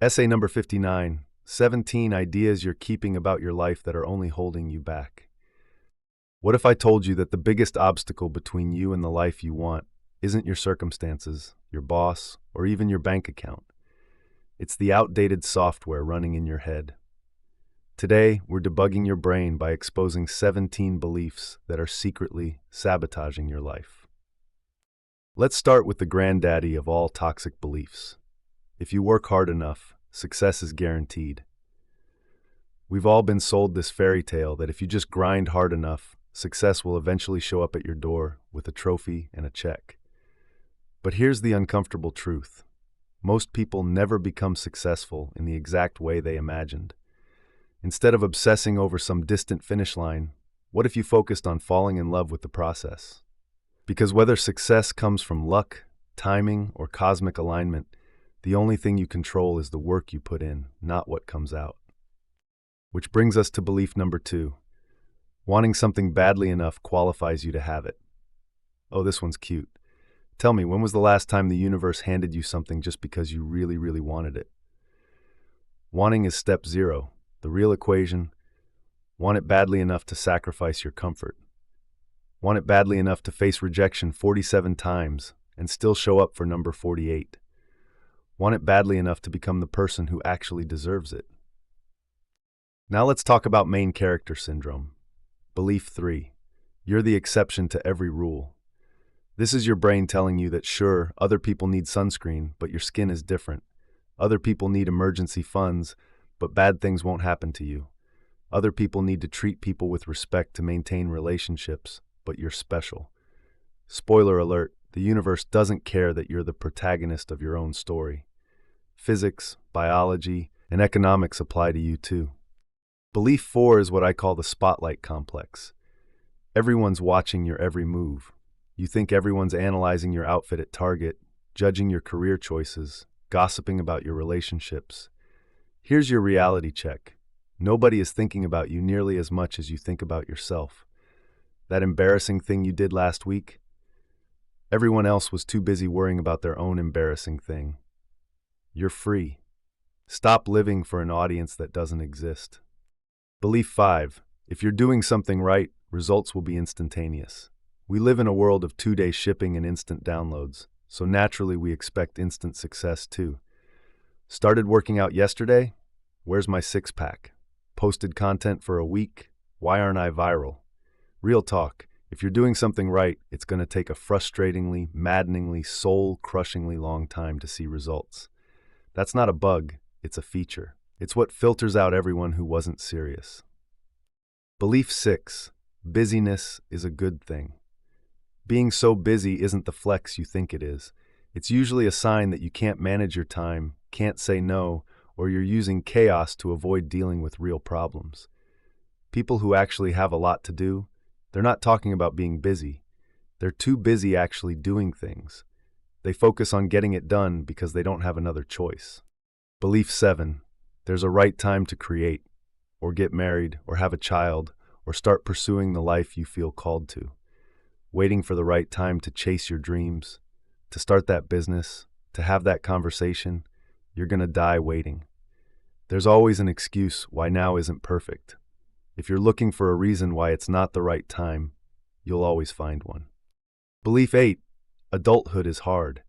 Essay number 59, 17 ideas you're keeping about your life that are only holding you back. What if I told you that the biggest obstacle between you and the life you want isn't your circumstances, your boss, or even your bank account? It's the outdated software running in your head. Today, we're debugging your brain by exposing 17 beliefs that are secretly sabotaging your life. Let's start with the granddaddy of all toxic beliefs. If you work hard enough, success is guaranteed. We've all been sold this fairy tale that if you just grind hard enough, success will eventually show up at your door with a trophy and a check. But here's the uncomfortable truth. Most people never become successful in the exact way they imagined. Instead of obsessing over some distant finish line, what if you focused on falling in love with the process? Because whether success comes from luck, timing, or cosmic alignment, the only thing you control is the work you put in, not what comes out. Which brings us to belief number 2. Wanting something badly enough qualifies you to have it. Oh, this one's cute. Tell me, when was the last time the universe handed you something just because you really, really wanted it? Wanting is step 0. The real equation: want it badly enough to sacrifice your comfort. Want it badly enough to face rejection 47 times and still show up for number 48. Want it badly enough to become the person who actually deserves it. Now let's talk about main character syndrome. Belief 3. You're the exception to every rule. This is your brain telling you that sure, other people need sunscreen, but your skin is different. Other people need emergency funds, but bad things won't happen to you. Other people need to treat people with respect to maintain relationships, but you're special. Spoiler alert, the universe doesn't care that you're the protagonist of your own story. Physics, biology, and economics apply to you too. Belief 4 is what I call the spotlight complex. Everyone's watching your every move. You think everyone's analyzing your outfit at Target, judging your career choices, gossiping about your relationships. Here's your reality check. Nobody is thinking about you nearly as much as you think about yourself. That embarrassing thing you did last week? Everyone else was too busy worrying about their own embarrassing thing. You're free. Stop living for an audience that doesn't exist. Belief 5. If you're doing something right, results will be instantaneous. We live in a world of 2-day shipping and instant downloads, so naturally we expect instant success too. Started working out yesterday? Where's my six-pack? Posted content for a week? Why aren't I viral? Real talk, if you're doing something right, it's going to take a frustratingly, maddeningly, soul-crushingly long time to see results. That's not a bug, it's a feature. It's what filters out everyone who wasn't serious. Belief 6. Busyness is a good thing. Being so busy isn't the flex you think it is. It's usually a sign that you can't manage your time, can't say no, or you're using chaos to avoid dealing with real problems. People who actually have a lot to do, they're not talking about being busy. They're too busy actually doing things. They focus on getting it done because they don't have another choice. Belief 7. There's a right time to create, or get married, or have a child, or start pursuing the life you feel called to. Waiting for the right time to chase your dreams, to start that business, to have that conversation, you're going to die waiting. There's always an excuse why now isn't perfect. If you're looking for a reason why it's not the right time, you'll always find one. Belief 8. Adulthood is hard.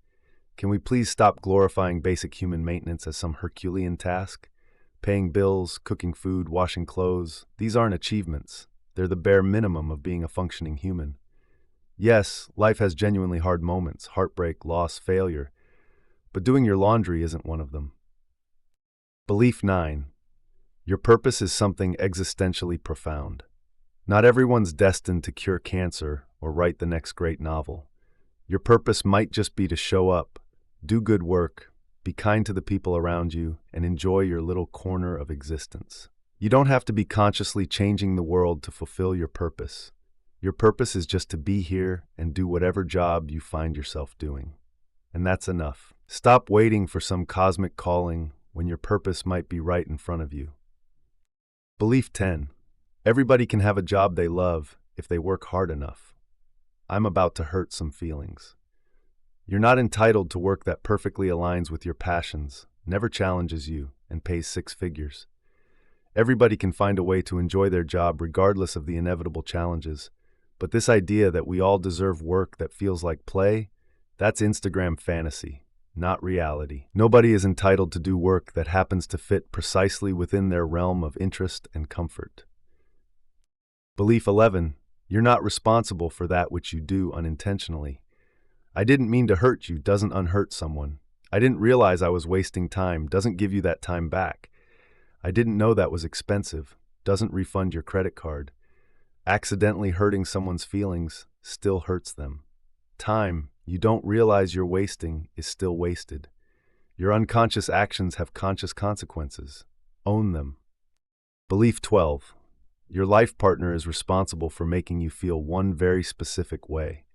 Can we please stop glorifying basic human maintenance as some Herculean task? Paying bills, cooking food, washing clothes, these aren't achievements. They're the bare minimum of being a functioning human. Yes, life has genuinely hard moments, heartbreak, loss, failure, but doing your laundry isn't one of them. Belief 9. Your purpose is something existentially profound. Not everyone's destined to cure cancer or write the next great novel. Your purpose might just be to show up, do good work, be kind to the people around you, and enjoy your little corner of existence. You don't have to be consciously changing the world to fulfill your purpose. Your purpose is just to be here and do whatever job you find yourself doing. And that's enough. Stop waiting for some cosmic calling when your purpose might be right in front of you. Belief 10. Everybody can have a job they love if they work hard enough. I'm about to hurt some feelings. You're not entitled to work that perfectly aligns with your passions, never challenges you, and pays six figures. Everybody can find a way to enjoy their job regardless of the inevitable challenges. But this idea that we all deserve work that feels like play, that's Instagram fantasy, not reality. Nobody is entitled to do work that happens to fit precisely within their realm of interest and comfort. Belief 11. You're not responsible for that which you do unintentionally. I didn't mean to hurt you doesn't unhurt someone. I didn't realize I was wasting time doesn't give you that time back. I didn't know that was expensive doesn't refund your credit card. Accidentally hurting someone's feelings still hurts them. Time you don't realize you're wasting is still wasted. Your unconscious actions have conscious consequences. Own them. Belief 12. Your life partner is responsible for making you feel one very specific way.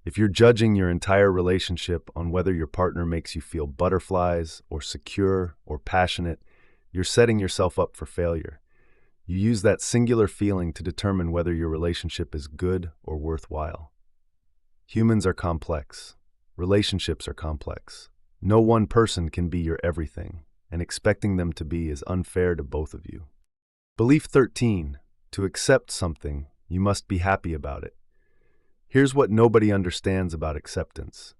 If you're judging your entire relationship on whether your partner makes you feel butterflies or secure or passionate, you're setting yourself up for failure. You use that singular feeling to determine whether your relationship is good or worthwhile. Humans are complex. Relationships are complex. No one person can be your everything, and expecting them to be is unfair to both of you. Belief 13. To accept something, you must be happy about it. Here's what nobody understands about acceptance.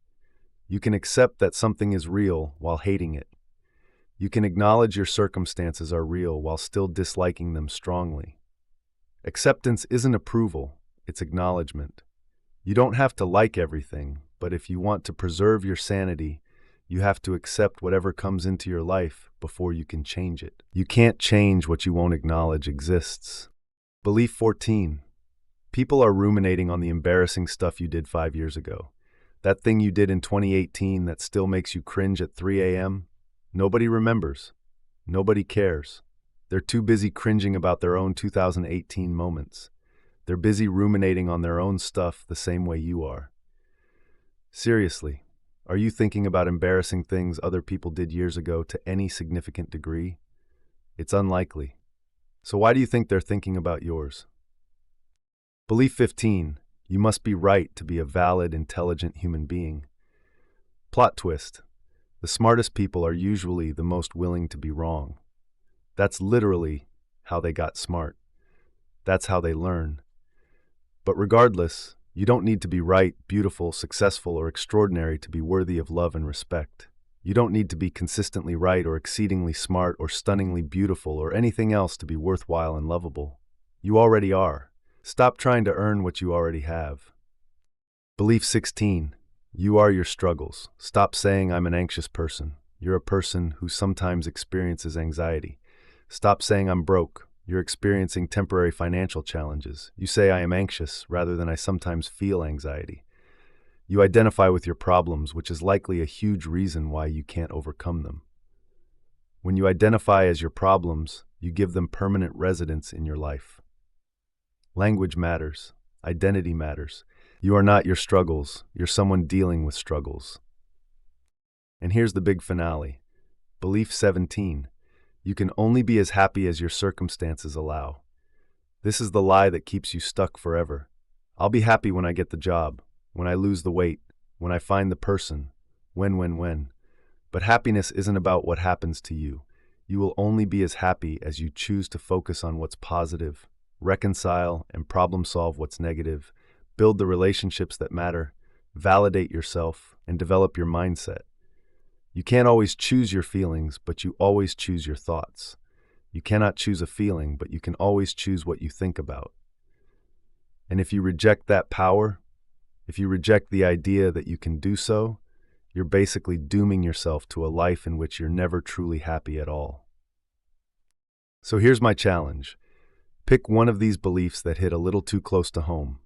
You can accept that something is real while hating it. You can acknowledge your circumstances are real while still disliking them strongly. Acceptance isn't approval, it's acknowledgement. You don't have to like everything, but if you want to preserve your sanity, you have to accept whatever comes into your life before you can change it. You can't change what you won't acknowledge exists. Belief 14. People are ruminating on the embarrassing stuff you did 5 years ago. That thing you did in 2018 that still makes you cringe at 3 a.m.? Nobody remembers. Nobody cares. They're too busy cringing about their own 2018 moments. They're busy ruminating on their own stuff the same way you are. Seriously, are you thinking about embarrassing things other people did years ago to any significant degree? It's unlikely. So why do you think they're thinking about yours? Belief 15. You must be right to be a valid, intelligent human being. Plot twist. The smartest people are usually the most willing to be wrong. That's literally how they got smart. That's how they learn. But regardless, you don't need to be right, beautiful, successful, or extraordinary to be worthy of love and respect. You don't need to be consistently right or exceedingly smart or stunningly beautiful or anything else to be worthwhile and lovable. You already are. Stop trying to earn what you already have. Belief 16. You are your struggles. Stop saying I'm an anxious person. You're a person who sometimes experiences anxiety. Stop saying I'm broke. You're experiencing temporary financial challenges. You say I am anxious rather than I sometimes feel anxiety. You identify with your problems, which is likely a huge reason why you can't overcome them. When you identify as your problems, you give them permanent residence in your life. Language matters. Identity matters. You are not your struggles. You're someone dealing with struggles. And here's the big finale. Belief 17. You can only be as happy as your circumstances allow. This is the lie that keeps you stuck forever. I'll be happy when I get the job, when I lose the weight, when I find the person, when. But happiness isn't about what happens to you. You will only be as happy as you choose to focus on what's positive, reconcile and problem solve what's negative, build the relationships that matter, validate yourself, and develop your mindset. You can't always choose your feelings, but you always choose your thoughts. You cannot choose a feeling, but you can always choose what you think about. And if you reject that power, if you reject the idea that you can do so, you're basically dooming yourself to a life in which you're never truly happy at all. So here's my challenge. Pick one of these beliefs that hit a little too close to home.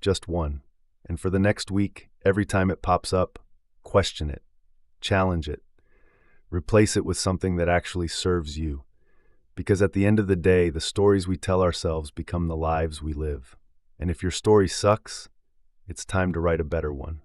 Just one. And for the next week, every time it pops up, question it. Challenge it. Replace it with something that actually serves you. Because at the end of the day, the stories we tell ourselves become the lives we live. And if your story sucks, it's time to write a better one.